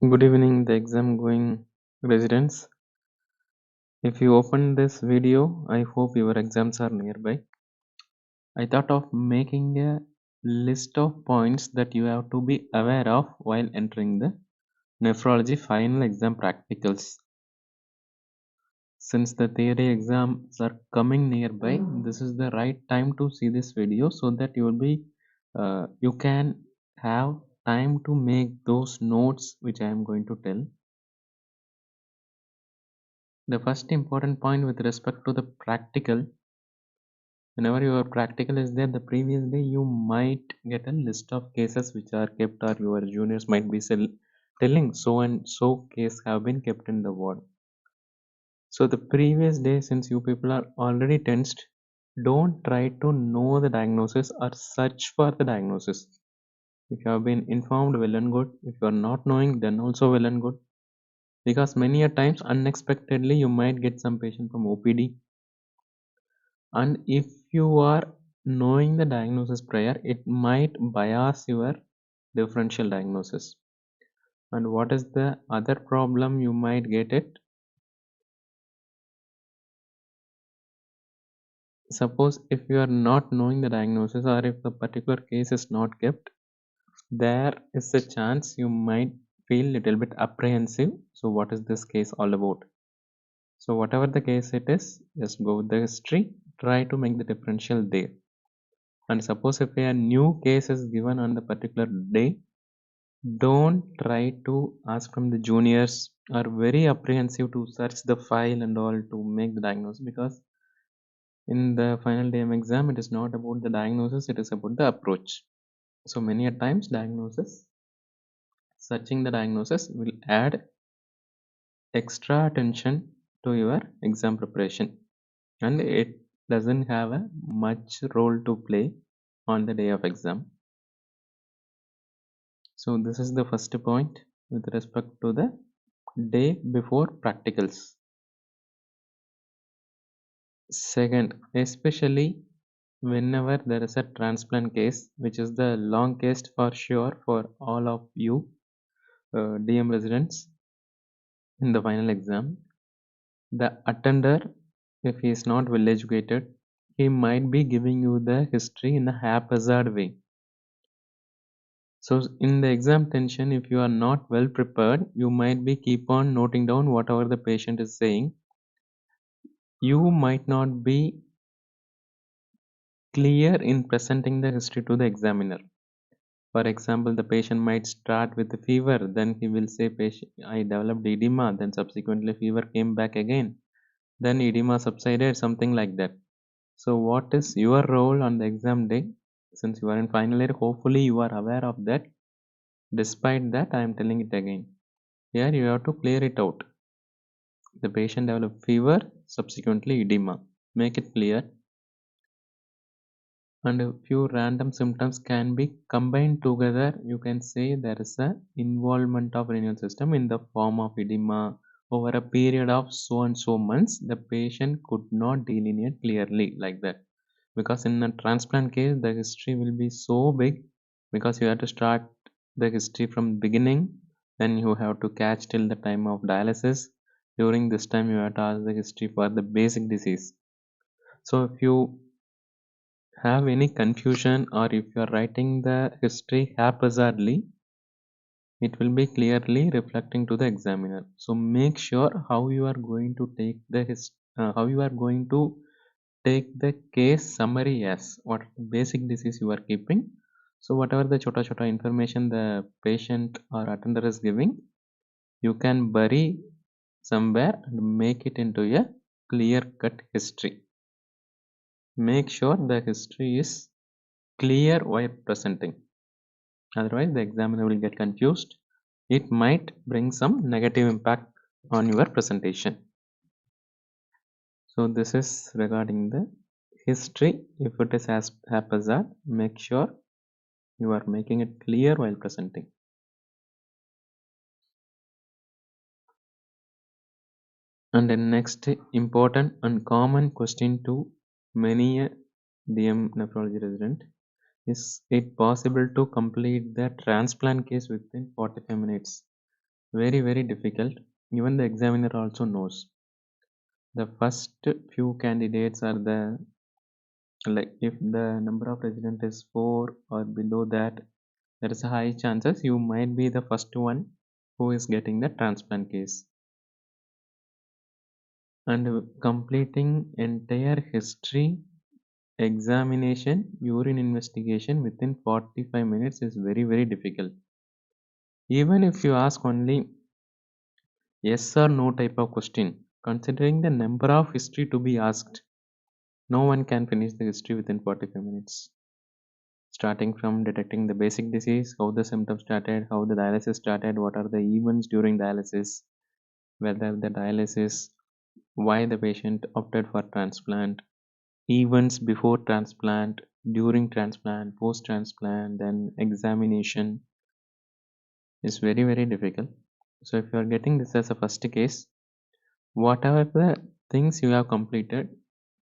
Good evening, the exam going residents. If you open this video, I hope your exams are nearby. I thought of making a list of points that you have to be aware of while entering the nephrology final exam practicals. Since the theory exams are coming nearby, this is the right time to see this video so that you can have time to make those notes which I am going to tell. The first important point with respect to the practical, whenever your practical is there, the previous day you might get a list of cases which are kept, or your juniors might be telling so and so case have been kept in the ward. So the previous day, since you people are already tensed, don't try to know the diagnosis or search for the diagnosis. If you have been informed, well and good. If you are not knowing, then also well and good. Because many a times unexpectedly you might get some patient from OPD, and if you are knowing the diagnosis prior, it might bias your differential diagnosis. And what is the other problem you might get it? Suppose if you are not knowing the diagnosis, or if the particular case is not kept, there is a chance you might feel little bit apprehensive. So what is this case all about? So whatever the case it is, just go with the history, try to make the differential there. And suppose if a new case is given on the particular day, don't try to ask from the juniors, are very apprehensive to search the file and all to make the diagnosis, because in the final DM exam it is not about the diagnosis, it is about the approach. So many a times searching the diagnosis will add extra attention to your exam preparation, and it doesn't have a much role to play on the day of exam. So this is the first point with respect to the day before practicals. Second, especially whenever there is a transplant case, which is the long case for sure for all of you DM residents in the final exam, the attender, if he is not well educated, he might be giving you the history in a haphazard way. So in the exam tension, if you are not well prepared, you might be keep on noting down whatever the patient is saying. You might not be clear in presenting the history to the examiner. For example, the patient might start with a fever, then he will say, I developed edema, then subsequently fever came back again, then edema subsided, something like that. So what is your role on the exam day? Since you are in final year, hopefully you are aware of that. Despite that, I am telling it again. Here you have to clear it out. The patient developed fever, subsequently edema. Make it clear. And a few random symptoms can be combined together. You can say there is a involvement of renal system in the form of edema over a period of so and so months. The patient could not delineate clearly like that, because in a transplant case the history will be so big, because you have to start the history from beginning, then you have to catch till the time of dialysis. During this time you have to ask the history for the basic disease. So if you have any confusion, or if you are writing the history haphazardly, it will be clearly reflecting to the examiner. So make sure how you are going to take how you are going to take the case summary as what basic disease you are keeping. So whatever the chota information the patient or attender is giving, you can bury somewhere and make it into a clear cut history. Make sure the history is clear while presenting, otherwise the examiner will get confused. It might bring some negative impact on your presentation. So this is regarding the history. If it is as haphazard, make sure you are making it clear while presenting. And the next important and common question to many a DM nephrology resident, is it possible to complete the transplant case within 45 minutes? Very difficult. Even the examiner also knows. The first few candidates are the, like, if the number of resident is 4 or below that, there is a high chances you might be the first one who is getting the transplant case. And completing entire history, examination, urine investigation within 45 minutes is very difficult. Even if you ask only yes or no type of question, considering the number of history to be asked, no one can finish the history within 45 minutes. Starting from detecting the basic disease, how the symptoms started, how the dialysis started, what are the events during dialysis, whether the dialysis, why the patient opted for transplant, events before transplant, during transplant, post transplant, then examination is very difficult. So if you are getting this as a first case, whatever the things you have completed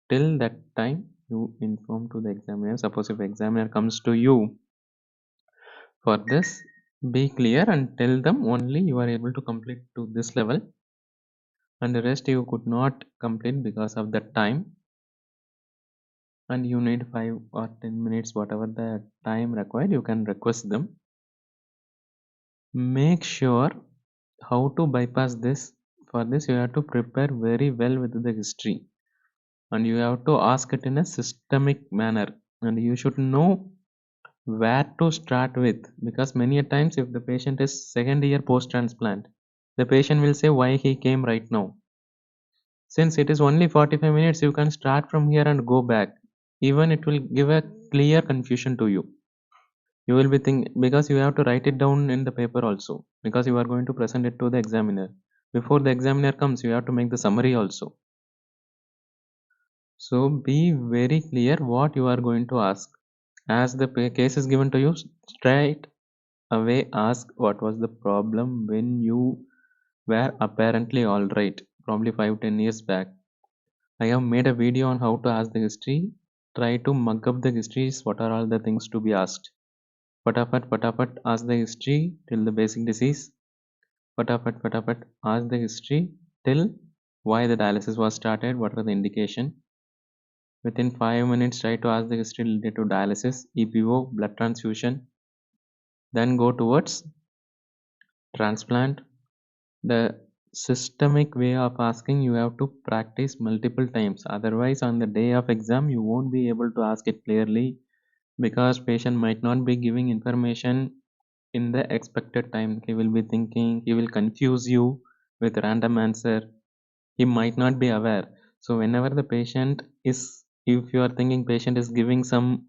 till that time, you inform to the examiner. Suppose if examiner comes to you for this, be clear and tell them only you are able to complete to this level and the rest you could not complete because of the time, and you need 5 or 10 minutes, whatever the time required, you can request them. Make sure how to bypass this. For this you have to prepare very well with the history and you have to ask it in a systemic manner, and you should know where to start with, because many a times if the patient is second year post transplant, the patient will say why he came right now. Since it is only 45 minutes, you can start from here and go back. Even it will give a clear confusion to you. You will be think because you have to write it down in the paper also, because you are going to present it to the examiner. Before the examiner comes, you have to make the summary also. So be very clear what you are going to ask. As the case is given to you, straight away ask what was the problem when you were apparently alright, probably 5-10 years back. I have made a video on how to ask the history. Try to mug up the histories. What are all the things to be asked? Fatapat, ask the history till the basic disease. Fatapat, ask the history till why the dialysis was started, what are the indication. Within 5 minutes, try to ask the history related to dialysis, EPO, blood transfusion. Then go towards transplant. The systemic way of asking you have to practice multiple times. Otherwise, on the day of exam, you won't be able to ask it clearly because patient might not be giving information in the expected time. He will be thinking, he will confuse you with random answer. He might not be aware. So whenever the patient is, if you are thinking patient is giving some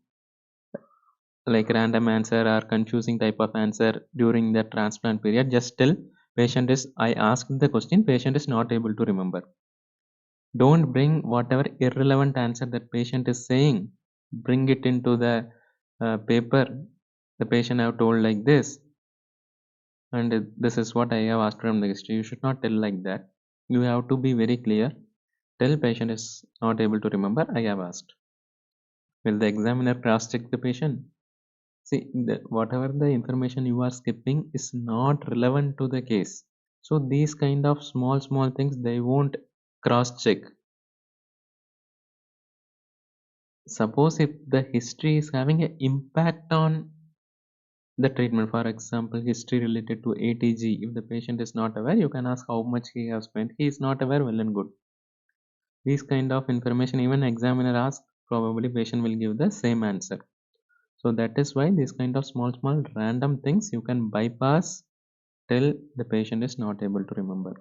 like random answer or confusing type of answer during the transplant period, just tell patient is, I asked the question, patient is not able to remember. Don't bring whatever irrelevant answer that patient is saying, bring it into the paper. The patient have told like this, and this is what I have asked from the history. You should not tell like that. You have to be very clear. Tell patient is not able to remember, I have asked. Will the examiner cross check the patient? See, whatever the information you are skipping is not relevant to the case. So these kind of small things they won't cross check. Suppose if the history is having an impact on the treatment, for example, history related to ATG, if the patient is not aware, you can ask how much he has spent. He is not aware, well and good. These kind of information, even examiner asks, probably patient will give the same answer. So that is why this kind of small random things you can bypass till the patient is not able to remember,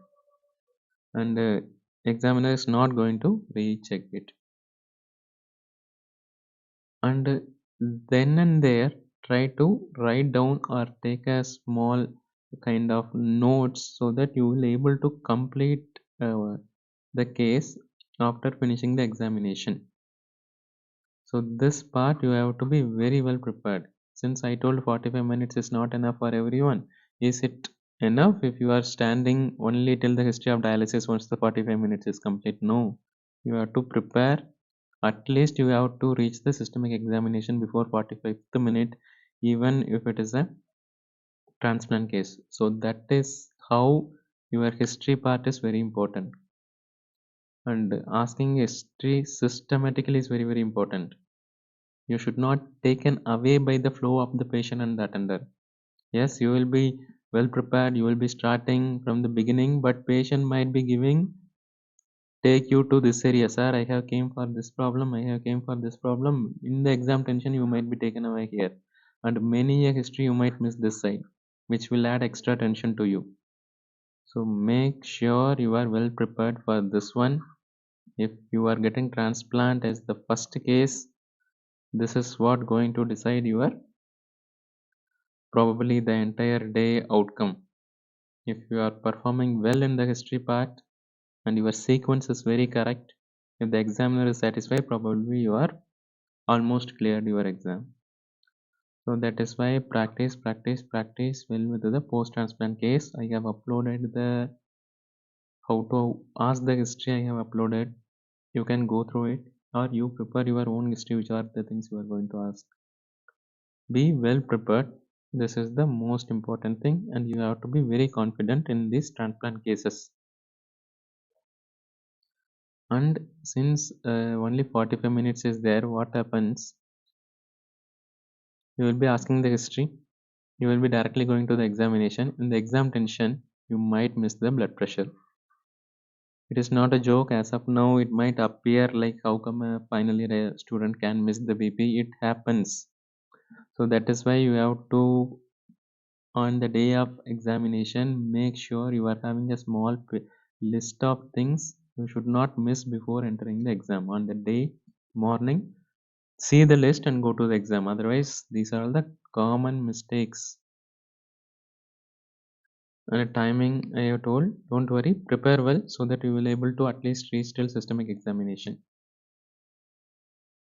and examiner is not going to recheck it. And then and there, try to write down or take a small kind of notes so that you will able to complete the case after finishing the examination. So this part you have to be very well prepared. Since I told 45 minutes is not enough for everyone, is it enough if you are standing only till the history of dialysis once the 45 minutes is complete? No, you have to prepare. At least you have to reach the systemic examination before 45th minute, even if it is a transplant case. So that is how your history part is very important, and asking history systematically is very, very important. You should not taken away by the flow of the patient and the attender. Yes, you will be well prepared, you will be starting from the beginning, but patient might be giving take you to this area. Sir, I have came for this problem, I have came for this problem. In the exam tension, you might be taken away here. And many a history you might miss this side, which will add extra tension to you. So make sure you are well prepared for this one. If you are getting transplant as the first case, this is what going to decide your probably the entire day outcome. If you are performing well in the history part and your sequence is very correct, if the examiner is satisfied, probably you are almost cleared your exam. So that is why practice, practice, practice well with the post-transplant case. I have uploaded the how to ask the history I have uploaded. You can go through it or you prepare your own history, which are the things you are going to ask. Be well prepared. This is the most important thing, and you have to be very confident in these transplant cases. And since only 45 minutes is there, what happens? You will be asking the history. You will be directly going to the examination. In the exam tension, you might miss the blood pressure. It is not a joke. As of now, it might appear like how come a final year student can miss the BP. It happens. So that is why you have to, on the day of examination, make sure you are having a small list of things you should not miss before entering the exam. On the day morning, see the list and go to the exam. Otherwise, these are all the common mistakes. And timing I have told, don't worry, prepare well so that you will able to at least reach till systemic examination.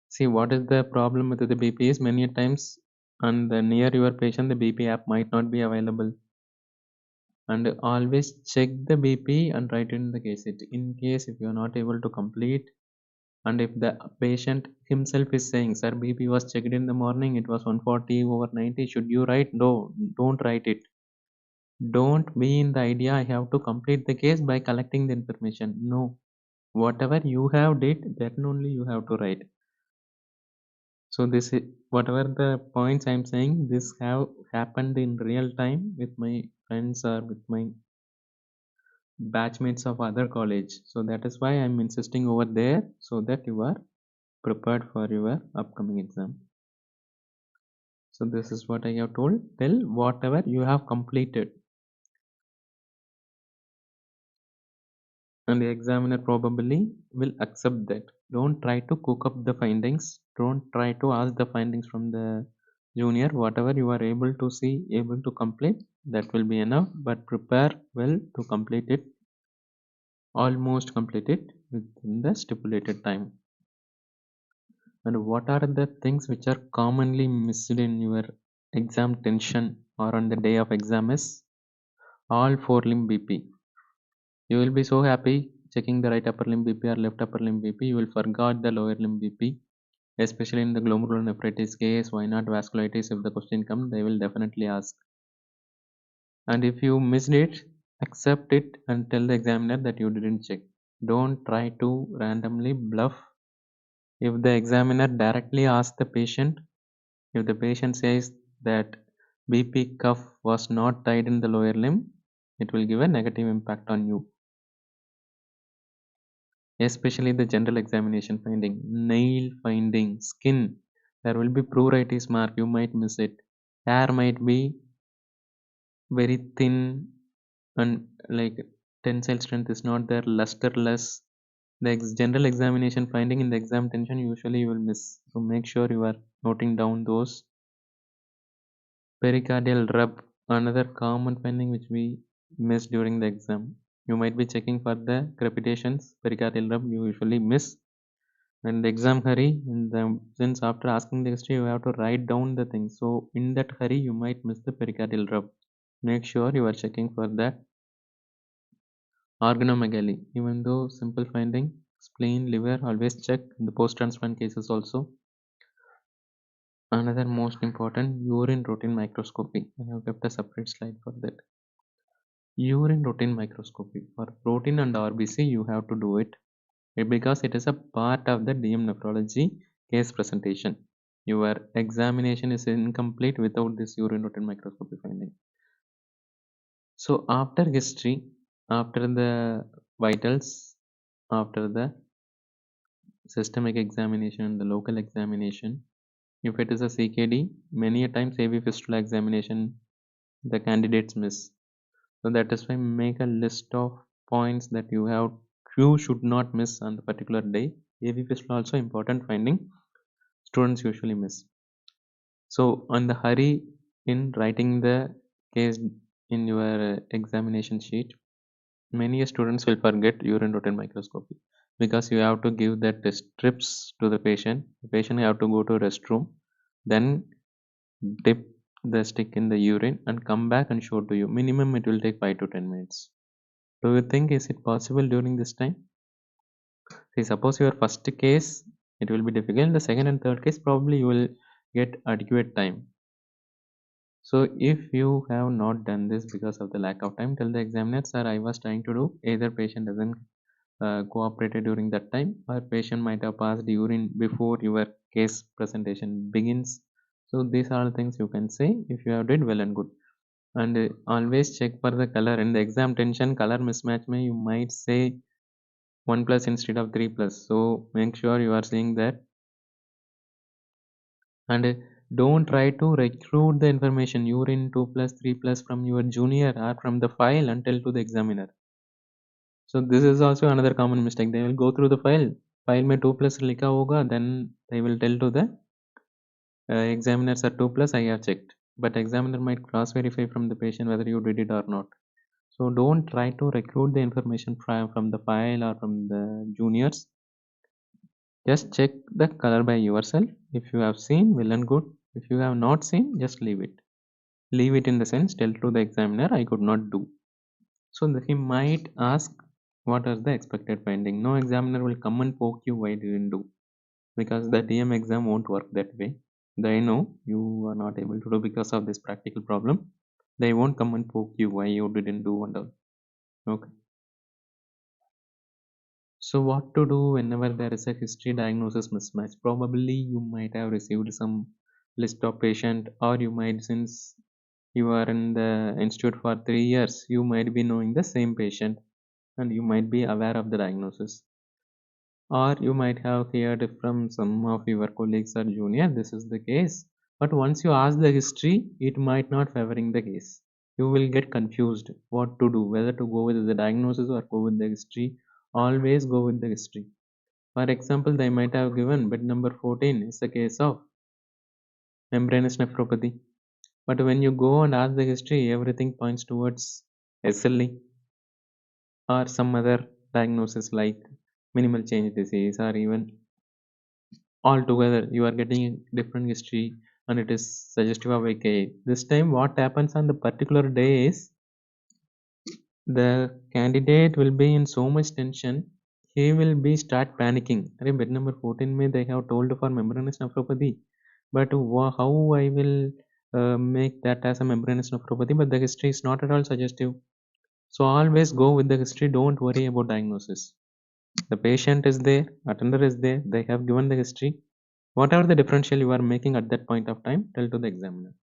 See what is the problem with the BP is many times and near your patient the BP app might not be available. And always check the BP and write in the case it. In case if you are not able to complete and if the patient himself is saying, sir, BP was checked in the morning, it was 140 over 90, should you write? No, don't write it. Don't be in the idea I have to complete the case by collecting the information. No, whatever you have did, then only you have to write. So this is whatever the points I'm saying, this have happened in real time with my friends or with my batchmates of other college. So that is why I'm insisting over there so that you are prepared for your upcoming exam. So this is what I have told. Tell whatever you have completed. And the examiner probably will accept that. Don't try to cook up the findings. Don't try to ask the findings from the junior. Whatever you are able to see, able to complete, that will be enough. But prepare well to complete it. Almost complete it within the stipulated time. And what are the things which are commonly missed in your exam tension or on the day of exam is all four limb BP. You will be so happy checking the right upper limb BP or left upper limb BP. You will forget the lower limb BP, especially in the glomerulonephritis case. Why not vasculitis? If the question comes, they will definitely ask. And if you missed it, accept it and tell the examiner that you didn't check. Don't try to randomly bluff. If the examiner directly asks the patient, if the patient says that BP cuff was not tied in the lower limb, it will give a negative impact on you. Especially the general examination finding, nail finding, skin. There will be pruritus mark, you might miss it. Hair might be very thin and like tensile strength is not there, lusterless. The general examination finding in the exam tension usually you will miss. So make sure you are noting down those. Pericardial rub, another common finding which we miss during the exam. You might be checking for the crepitations, pericardial rub you usually miss. And the exam hurry, and since after asking the history, you have to write down the things. So in that hurry, you might miss the pericardial rub. Make sure you are checking for that. Organomegaly, even though simple finding, spleen, liver, always check in the post-transplant cases also. Another most important, urine routine microscopy. I have kept a separate slide for that. Urine routine microscopy for protein and RBC, you have to do it because it is a part of the DM nephrology case presentation. Your examination is incomplete without this urine routine microscopy finding. So after history, after the vitals, after the systemic examination, the local examination, if it is a CKD, many a times AV fistula examination, the candidates miss. So that is why make a list of points that you should not miss on the particular day. AV fistula also important finding, students usually miss. So on the hurry in writing the case in your examination sheet, many students will forget urine routine microscopy because you have to give that strips to the patient. The patient have to go to restroom, then dip the stick in the urine and come back and show to you. Minimum it will take 5 to 10 minutes. Do you think is it possible during this time? See, suppose your first case it will be difficult. The second and third case probably you will get adequate time. So if you have not done this because of the lack of time, tell the examiner, sir, I was trying to do. Either patient doesn't cooperated during that time, or patient might have passed urine before your case presentation begins. So these are the things you can say if you have did well and good. And always check for the color. In the exam tension, color mismatch may you might say 1 plus instead of 3 plus. So make sure you are seeing that. And don't try to recruit the information urine 2 plus 3 plus from your junior or from the file and tell to the examiner. So this is also another common mistake. They will go through the file. File में 2 plus लिखा होगा, then they will tell to the examiners are 2 plus. I have checked, but examiner might cross verify from the patient whether you did it or not. So don't try to recruit the information from the file or from the juniors. Just check the color by yourself. If you have seen, well and good. If you have not seen, just leave it. Leave it in the sense, tell to the examiner, I could not do. So he might ask, what are the expected finding? No examiner will come and poke you why didn't do, because the DM exam won't work that way. They know you are not able to do because of this practical problem. They won't come and poke you why you didn't do and all. Okay. So what to do whenever there is a history diagnosis mismatch? Probably you might have received some list of patient, or you might, since you are in the institute for 3 years, you might be knowing the same patient and you might be aware of the diagnosis. Or you might have heard from some of your colleagues or junior, this is the case. But once you ask the history, it might not favoring the case. You will get confused what to do, whether to go with the diagnosis or go with the history. Always go with the history. For example, they might have given bed number 14 is the case of membranous nephropathy. But when you go and ask the history, everything points towards SLE or some other diagnosis like minimal change disease, or even altogether you are getting a different history and it is suggestive of AKA. This time what happens on the particular day is the candidate will be in so much tension, he will be start panicking. Arey, bed number 14 may they have told for membranous nephropathy, but how I will make that as a membranous nephropathy, but the history is not at all suggestive. So always go with the history, don't worry about diagnosis. The patient is there, attender is there, they have given the history. Whatever the differential you are making at that point of time, tell to the examiner.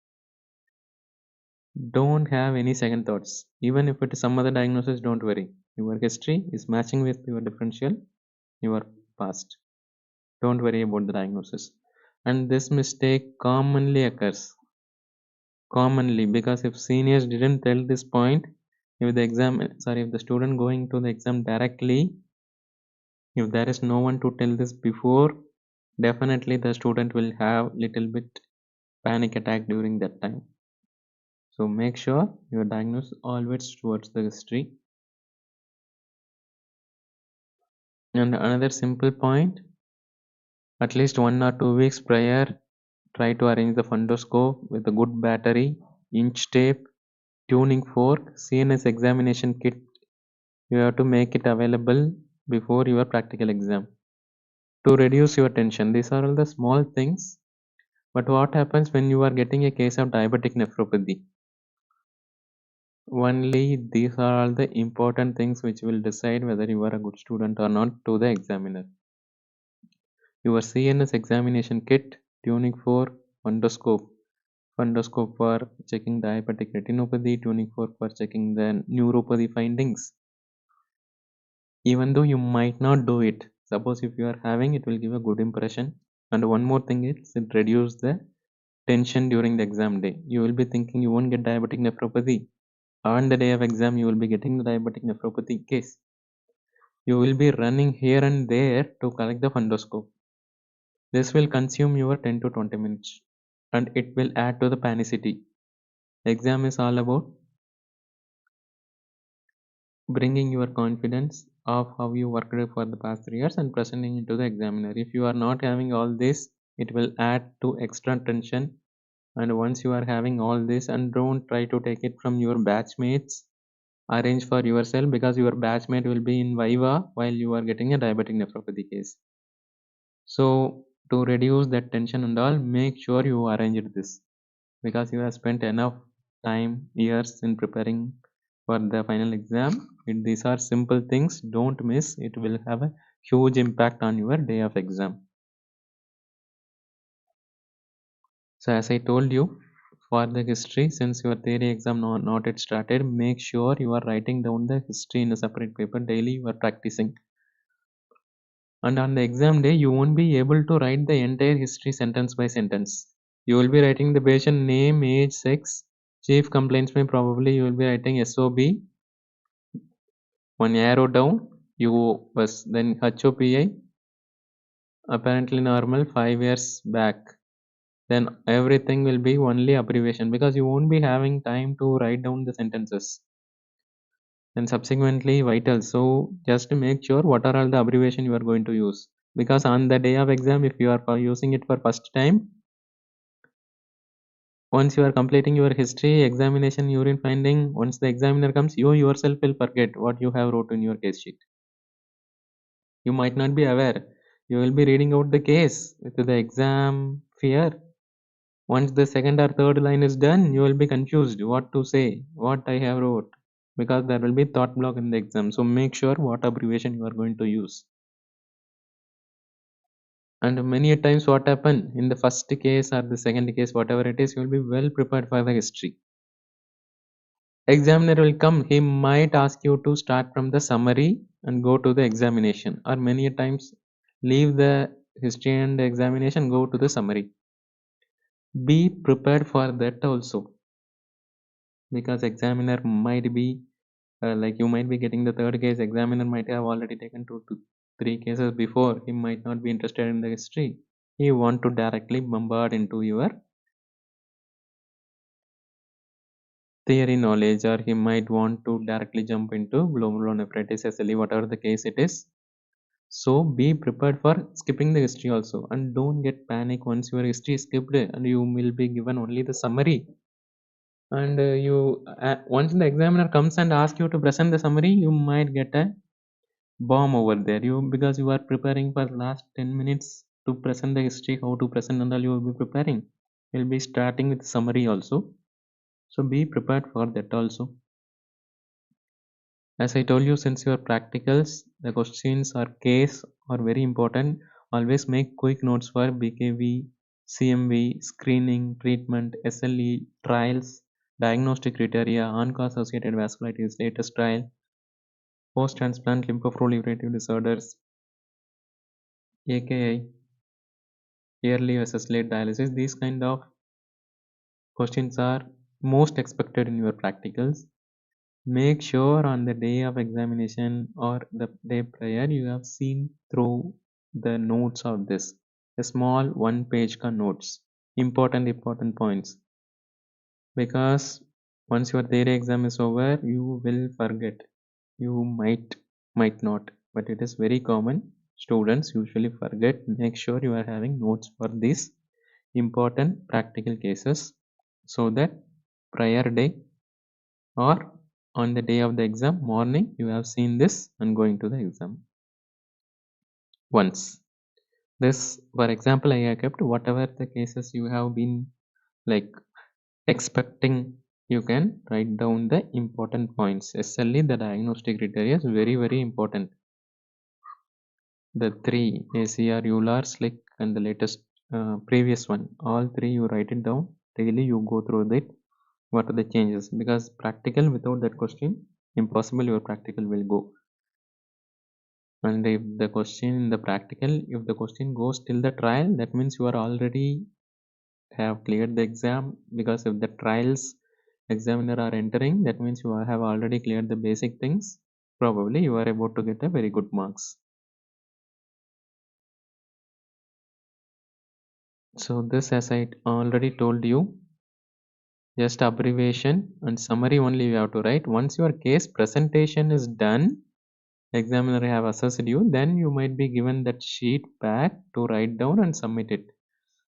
Don't have any second thoughts. Even if it is some other diagnosis, don't worry. Your history is matching with your differential, your past. Don't worry about the diagnosis. And this mistake commonly occurs. Commonly, because if seniors didn't tell this point, if the student going to the exam directly, if there is no one to tell this before, definitely the student will have little bit panic attack during that time. So make sure your diagnose always towards the history. And another simple point, at least 1 or 2 weeks prior, try to arrange the fundoscope with a good battery, inch tape, tuning fork, CNS examination kit. You have to make it available before your practical exam to reduce your tension. These are all the small things. But what happens when you are getting a case of diabetic nephropathy? Only these are all the important things which will decide whether you are a good student or not to the examiner. Your CNS examination kit, tuning for fundoscope, fundoscope for checking diabetic retinopathy, tuning for checking the neuropathy findings. Even though you might not do it, suppose if you are having, it will give a good impression. And one more thing is it reduces the tension during the exam day. You will be thinking you won't get diabetic nephropathy. On the day of exam, you will be getting the diabetic nephropathy case. You will be running here and there to collect the fundoscope. This will consume your 10 to 20 minutes and it will add to the panicity. Exam is all about bringing your confidence of how you worked for the past 3 years and presenting it to the examiner. If you are not having all this, it will add to extra tension. And once you are having all this, and don't try to take it from your batchmates, arrange for yourself because your batchmate will be in Viva while you are getting a diabetic nephropathy case. So to reduce that tension and all, make sure you arrange this because you have spent enough time, years in preparing for the final exam. These are simple things, don't miss. It will have a huge impact on your day of exam. So as I told you, for the history, since your theory exam not yet started, make sure you are writing down the history in a separate paper daily. You are practicing. And on the exam day, you won't be able to write the entire history sentence by sentence. You will be writing the patient name, age, sex, chief complaints may probably you will be writing SOB, one arrow down, you was then HOPI, apparently normal 5 years back. Then everything will be only abbreviation because you won't be having time to write down the sentences. And subsequently vital. So just to make sure what are all the abbreviation you are going to use. Because on the day of exam, if you are using it for first time, once you are completing your history, examination, urine finding, once the examiner comes, you yourself will forget what you have wrote in your case sheet. You might not be aware. You will be reading out the case with the exam fear. Once the second or third line is done, you will be confused what to say, what I have wrote, because there will be thought block in the exam. So make sure what abbreviation you are going to use. And many a times what happen in the first case or the second case, whatever it is, you will be well prepared for the history. Examiner will come, he might ask you to start from the summary and go to the examination, or many a times leave the history and the examination, go to the summary. Be prepared for that also, because examiner might be like you might be getting the third case, examiner might have already taken 2 to 3 cases before. He might not be interested in the history. He want to directly bombard into your theory knowledge, or he might want to directly jump into glomerulonephritis, SLE, whatever the case it is. So be prepared for skipping the history also, and don't get panic once your history is skipped and you will be given only the summary. And you once the examiner comes and asks you to present the summary, you might get a bomb over there. You because you are preparing for last 10 minutes to present the history, how to present and all you will be preparing. You'll be starting with summary also. So be prepared for that also. As I told you, since your practicals, the questions or case are very important. Always make quick notes for BKV, CMV, screening, treatment, SLE, trials, diagnostic criteria, on-cause associated vasculitis, latest trial, post-transplant lymphoproliferative disorders, AKI, yearly versus late dialysis. These kind of questions are most expected in your practicals. Make sure on the day of examination or the day prior you have seen through the notes of this. A small one-page notes. Important points. Because once your theory exam is over, you will forget. You might not, but it is very common. Students usually forget. Make sure you are having notes for these important practical cases so that prior day or on the day of the exam morning you have seen this and going to the exam once. This, for example, I have kept whatever the cases you have been like expecting you can write down the important points. SLE, the diagnostic criteria, is very, very important. The three, ACR, ULAR, SLIC, and the latest previous one, all three you write it down. Daily you go through it. What are the changes? Because practical without that question, impossible your practical will go. And if the question in the practical, if the question goes till the trial, that means you are already have cleared the exam. Because if the trials examiner are entering, that means you have already cleared the basic things. Probably you are about to get a very good marks. So this, as I already told you, just abbreviation and summary only you have to write. Once your case presentation is done, examiner have assessed you, then you might be given that sheet back to write down and submit it.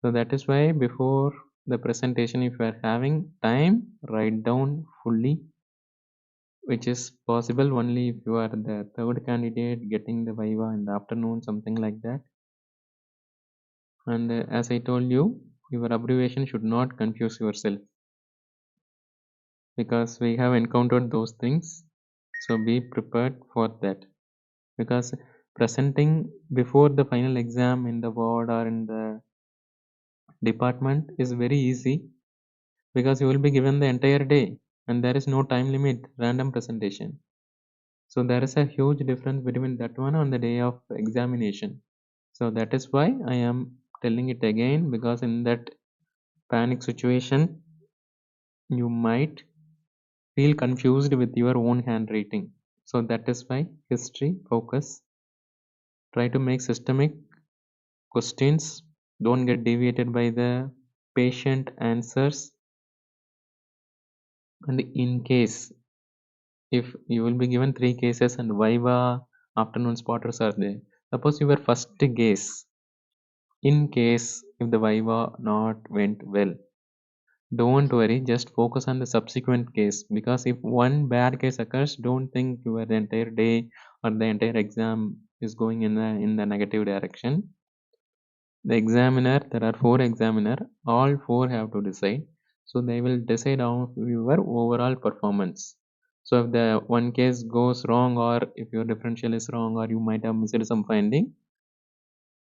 So that is why before the presentation, if you are having time, write down fully, which is possible only if you are the third candidate getting the viva in the afternoon, something like that. And as I told you, your abbreviation should not confuse yourself, because we have encountered those things. So be prepared for that, because presenting before the final exam in the ward or in the department is very easy, because you will be given the entire day and there is no time limit, random presentation. So there is a huge difference between that one on the day of examination. So that is why I am telling it again, because in that panic situation you might feel confused with your own handwriting. So that is why history focus, try to make systemic questions, don't get deviated by the patient answers. And in case if you will be given 3 cases and viva afternoon spotters are there, suppose your first case, in case if the viva not went well, don't worry, just focus on the subsequent case, because if one bad case occurs, don't think your entire day or the entire exam is going in the negative direction. The examiner, there are 4 examiner, all 4 have to decide. So they will decide on your overall performance. So if the one case goes wrong, or if your differential is wrong, or you might have missed some finding,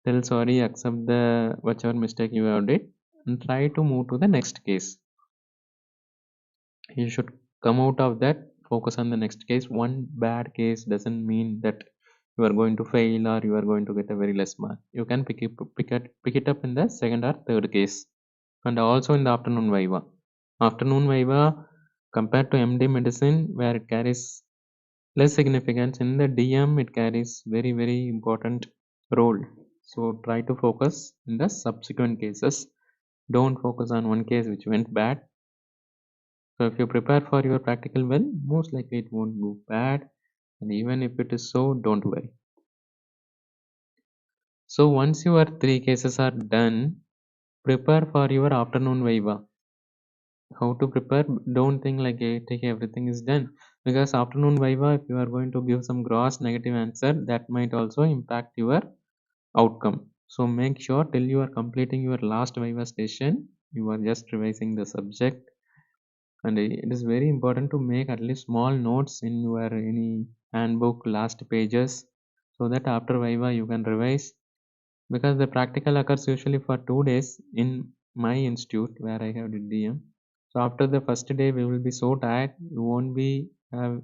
tell sorry, accept the whichever mistake you have did, and try to move to the next case. You should come out of that, focus on the next case. One bad case doesn't mean that you are going to fail or you are going to get a very less mark. You can pick it up in the second or third case. And also in the afternoon viva. Afternoon viva, compared to MD medicine, where it carries less significance, in the DM it carries very, very important role. So try to focus in the subsequent cases. Don't focus on one case which went bad. So if you prepare for your practical well, most likely it won't go bad. And even if it is so, don't worry. So once your 3 cases are done, prepare for your afternoon viva. How to prepare? Don't think like take everything is done, because afternoon viva, if you are going to give some gross negative answer, that might also impact your outcome. So make sure till you are completing your last viva station, you are just revising the subject. And it is very important to make at least small notes in your any handbook last pages, so that after viva you can revise, because the practical occurs usually for 2 days in my institute where I have did DM. So after the first day we will be so tired, you won't be have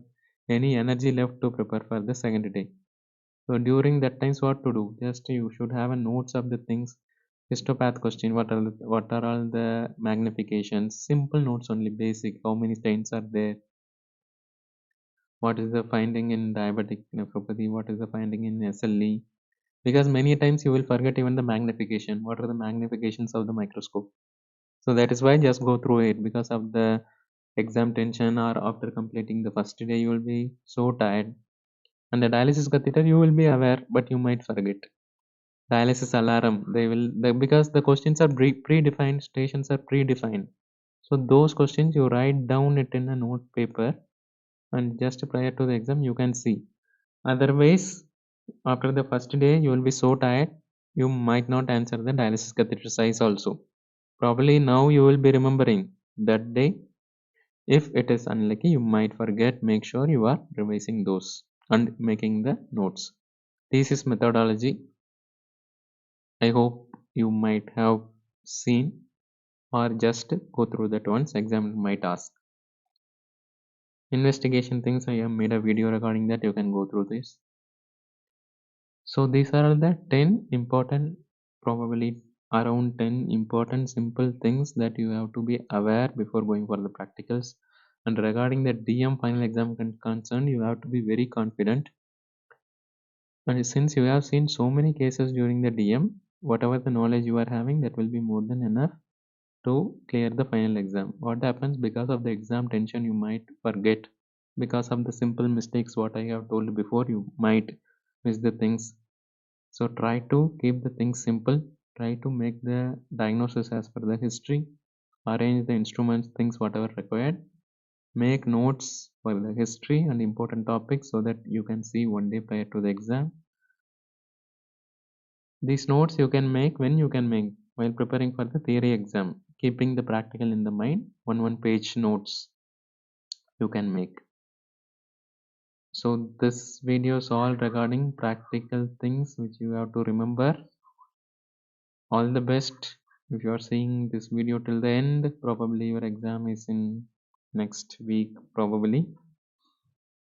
any energy left to prepare for the second day. So during that times what to do? Just you should have a notes of the things. Histopath question, what are all the magnifications? Simple notes only, basic. How many stains are there? What is the finding in diabetic nephropathy? What is the finding in SLE? Because many times you will forget even the magnification. What are the magnifications of the microscope? So that is why just go through it, because of the exam tension, or after completing the first day you will be so tired. And the dialysis catheter you will be aware, but you might forget. Dialysis alarm, because the questions are predefined, stations are predefined. So those questions you write down it in a note paper, and just prior to the exam you can see. Otherwise, after the first day you will be so tired, you might not answer the dialysis catheter size also. Probably now you will be remembering that day If it is unlucky, you might forget. Make sure you are revising those and making the notes. Thesis methodology, I hope you might have seen or just go through that once. Examiner might ask. Investigation things, I have made a video regarding that. You can go through this. So these are the 10 important, probably around 10 important simple things that you have to be aware before going for the practicals. And regarding the DM final exam concern, you have to be very confident. And since you have seen so many cases during the DM, whatever the knowledge you are having, that will be more than enough to clear the final exam. What happens because of the exam tension, you might forget. Because of the simple mistakes, what I have told before, you might miss the things. So try to keep the things simple. Try to make the diagnosis as per the history. Arrange the instruments, things whatever required. Make notes for the history and important topics so that you can see one day prior to the exam. These notes you can make when you can make while preparing for the theory exam, keeping the practical in the mind. One page notes you can make. So this video is all regarding practical things which you have to remember. All the best. If you are seeing this video till the end, probably your exam is in next week probably.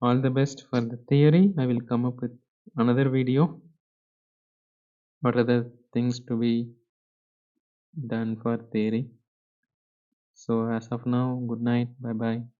All the best for the theory. I will come up with another video. What are the things to be done for theory? So as of now, good night. Bye bye.